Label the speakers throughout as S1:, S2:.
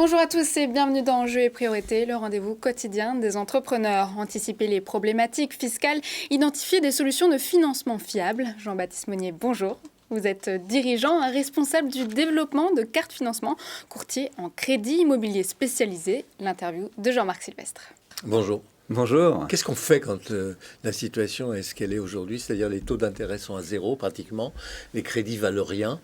S1: Bonjour à tous et bienvenue dans Enjeux et Priorités, le rendez-vous quotidien des entrepreneurs. Anticiper les problématiques fiscales, identifier des solutions de financement fiables. Jean-Baptiste Monnier, bonjour. Vous êtes dirigeant, responsable du développement de cartes financement, courtier en crédit immobilier spécialisé. L'interview de Jean-Marc Sylvestre.
S2: Bonjour.
S3: Bonjour.
S2: Qu'est-ce qu'on fait quand la situation est ce qu'elle est aujourd'hui? C'est-à-dire les taux d'intérêt sont à zéro pratiquement, les crédits valent rien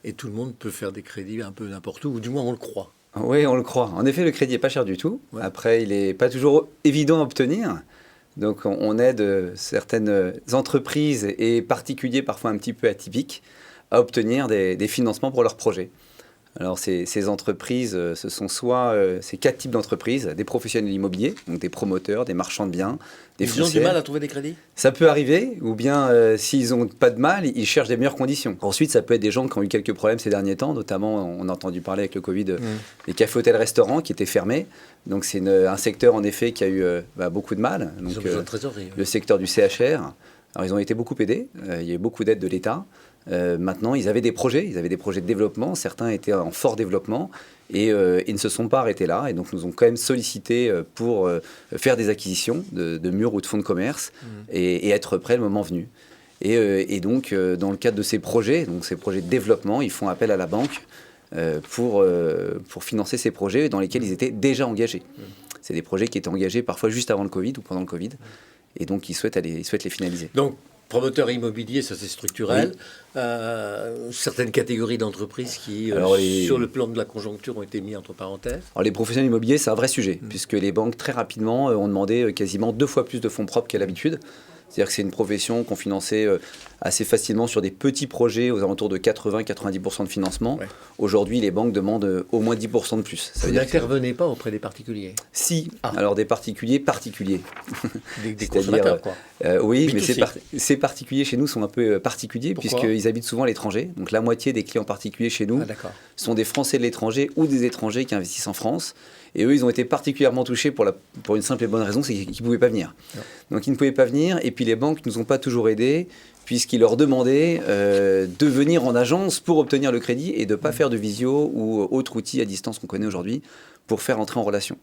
S2: et tout le monde peut faire des crédits un peu n'importe où, ou du moins on le croit.
S3: Oui, on le croit. En effet, le crédit n'est pas cher du tout.
S2: Ouais.
S3: Après, il n'est pas toujours évident à obtenir. Donc, on aide certaines entreprises et particuliers, parfois un petit peu atypiques, à obtenir des financements pour leurs projets. Alors, ces entreprises, ce sont soit ces 4 types d'entreprises, des professionnels immobiliers, donc des promoteurs, des marchands de biens, des
S2: Ils ont du mal à trouver des crédits?
S3: Ça peut arriver, ou bien s'ils n'ont pas de mal, ils cherchent des meilleures conditions. Ensuite, ça peut être des gens qui ont eu quelques problèmes ces derniers temps, notamment, on a entendu parler avec le Covid, les cafés, hôtels, restaurants qui étaient fermés. Donc c'est un secteur en effet qui a eu beaucoup de mal. Donc,
S2: Ils ont besoin de trésorerie.
S3: Le secteur du CHR. Alors ils ont été beaucoup aidés, il y a eu beaucoup d'aides de l'État. Maintenant, ils avaient des projets de développement, certains étaient en fort développement et ils ne se sont pas arrêtés là et donc nous ont quand même sollicité pour faire des acquisitions de murs ou de fonds de commerce et être prêts le moment venu. Et donc, dans le cadre de ces projets de développement, ils font appel à la banque pour financer ces projets dans lesquels ils étaient déjà engagés. C'est des projets qui étaient engagés parfois juste avant le Covid ou pendant le Covid et donc ils souhaitent les finaliser.
S2: Donc, promoteur immobilier, ça c'est structurel. Oui. Certaines catégories d'entreprises qui, sur le plan de la conjoncture, ont été mis entre parenthèses.
S3: Alors les professionnels immobiliers, c'est un vrai sujet, puisque les banques, très rapidement, ont demandé quasiment 2 fois plus de fonds propres qu'à l'habitude. C'est-à-dire que c'est une profession qu'on finançait assez facilement sur des petits projets aux alentours de 80-90% de financement. Ouais. Aujourd'hui, les banques demandent au moins 10% de plus.
S2: Vous n'intervenez pas auprès des particuliers?
S3: Si, alors des particuliers.
S2: Des consommateurs, quoi.
S3: Oui, mais ces particuliers chez nous sont un peu particuliers, puisqu'ils habitent souvent à l'étranger. Donc la moitié des clients particuliers chez nous sont des Français de l'étranger ou des étrangers qui investissent en France. Et eux, ils ont été particulièrement touchés pour une simple et bonne raison, c'est qu'ils ne pouvaient pas venir. Non. Donc ils ne pouvaient pas venir, et puis les banques ne nous ont pas toujours aidés, puisqu'ils leur demandaient de venir en agence pour obtenir le crédit et de ne pas faire de visio ou autre outil à distance qu'on connaît aujourd'hui pour faire entrer en relation.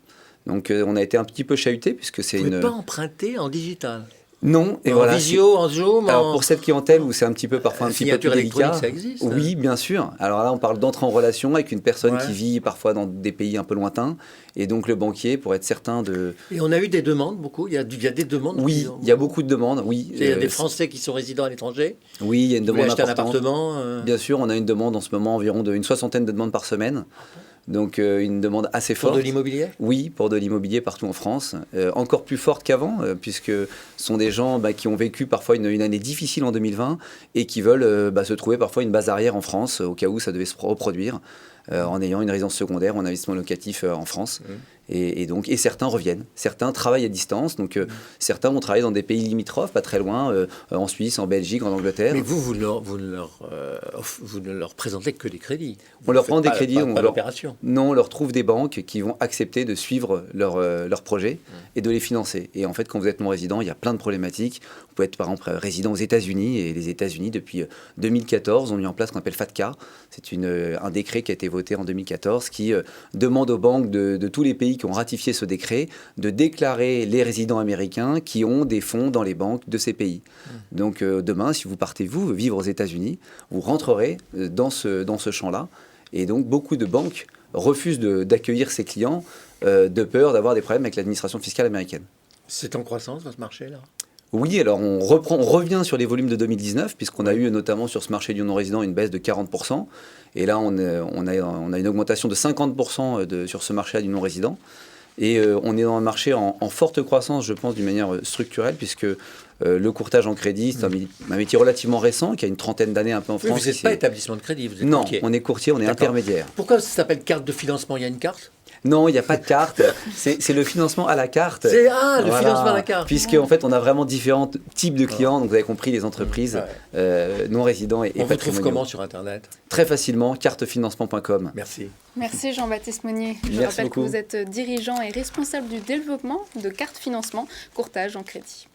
S3: Donc on a été un petit peu chahutés, puisque c'est
S2: Vous ne pouvez pas emprunter en digital?
S3: Non, et
S2: en visio, en Zoom.
S3: Alors pour cette clientèle où c'est un petit peu parfois un petit peu plus délicat,
S2: ça existe.
S3: Oui, bien sûr. Alors là, on parle d'entrer en relation avec une personne qui vit parfois dans des pays un peu lointains, et donc le banquier pour être certain de.
S2: Et on a eu des demandes beaucoup. Il y a des demandes.
S3: Oui, il y a beaucoup de demandes. Oui.
S2: Il y a des Français qui sont résidents à l'étranger.
S3: Oui, il y a une demande importante.
S2: Un appartement.
S3: Bien sûr, on a une demande en ce moment environ d'une 60aine de demandes par semaine. Donc une demande assez forte.
S2: Pour de l'immobilier?
S3: Oui, pour de l'immobilier partout en France. Encore plus forte qu'avant, puisque ce sont des gens qui ont vécu parfois une année difficile en 2020 et qui veulent se trouver parfois une base arrière en France au cas où ça devait se reproduire en ayant une résidence secondaire ou un investissement locatif en France. Et certains reviennent. Certains travaillent à distance. Donc certains vont travailler dans des pays limitrophes, pas très loin, en Suisse, en Belgique, en Angleterre.
S2: Mais vous ne leur présentez que des crédits.
S3: On leur prend des crédits.
S2: Non,
S3: on leur trouve des banques qui vont accepter de suivre leur projet et de les financer. Et en fait, quand vous êtes non-résident, il y a plein de problématiques. Vous pouvez être par exemple résident aux États-Unis. Et les États-Unis, depuis 2014, ont mis en place ce qu'on appelle FATCA. C'est un décret qui a été voté en 2014 qui demande aux banques de tous les pays qui ont ratifié ce décret de déclarer les résidents américains qui ont des fonds dans les banques de ces pays. Donc demain, si vous partez vivre aux États-Unis, vous rentrerez dans ce champ-là. Et donc beaucoup de banques refusent d'accueillir ces clients de peur d'avoir des problèmes avec l'administration fiscale américaine.
S2: C'est en croissance dans ce marché-là?
S3: Oui, alors on revient sur les volumes de 2019, puisqu'on a eu notamment sur ce marché du non-résident une baisse de 40%. Et là, on a une augmentation de 50% sur ce marché du non-résident. Et on est dans un marché en forte croissance, je pense, d'une manière structurelle, puisque le courtage en crédit, c'est un métier relativement récent, qui a une trentaine d'années un peu en France.
S2: Vous n'êtes pas établissement de crédit, vous êtes
S3: courtier.
S2: Non,
S3: on est courtier, on est intermédiaire.
S2: Pourquoi ça s'appelle carte de financement? Il y a une carte?
S3: Non, il n'y a pas de carte. C'est le financement à la carte.
S2: Le financement à la carte.
S3: Puisqu'en fait, on a vraiment différents types de clients. Donc, vous avez compris, les entreprises non résidents et patrimoniaux.
S2: On vous trouve comment sur Internet?
S3: Très facilement, cartefinancement.com.
S2: Merci.
S1: Merci Jean-Baptiste Monnier. Je rappelle que vous êtes dirigeant et responsable du développement de cartes financement, courtage en crédit.